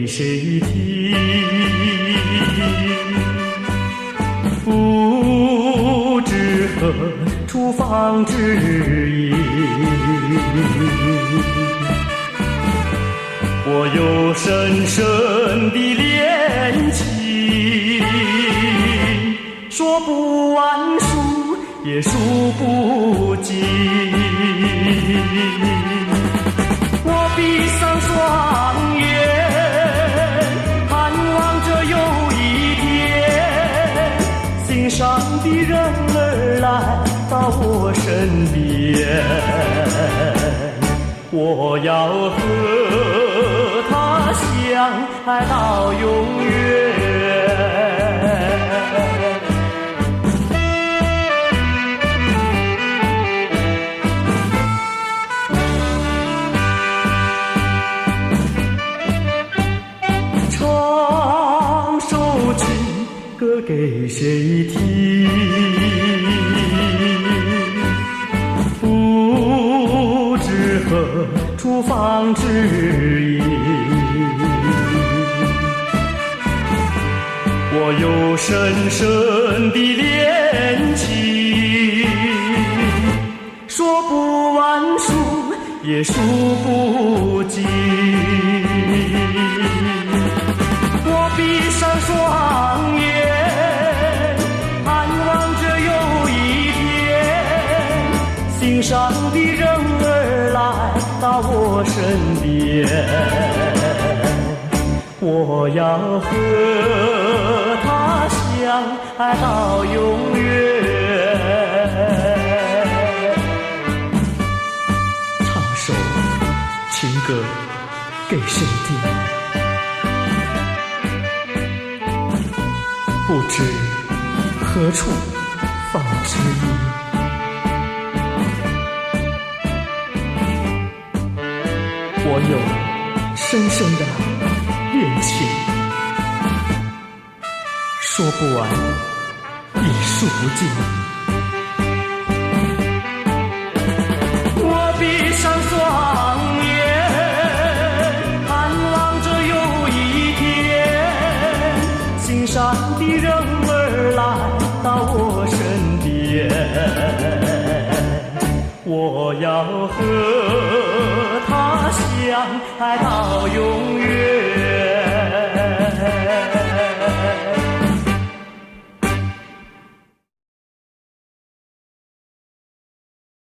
给谁听？不知何处方知音。我有深深的恋情，说不完数也数不尽。我闭上双眼，盼望着有一天，心上的人儿来到我身边。我要和他相爱到永远。唱首情歌给谁听？不知何处方知音。我有深深的恋情，说不完数也数不尽。我闭上双眼，盼望着有一天，心上的人儿来到我身边。我要和他相爱到永远。唱首情歌给谁听？不知何处放知音。我有深深的恋情，说不完也数不尽。我闭上双眼，盼望着有一天，心上的人儿来到我身边。我要和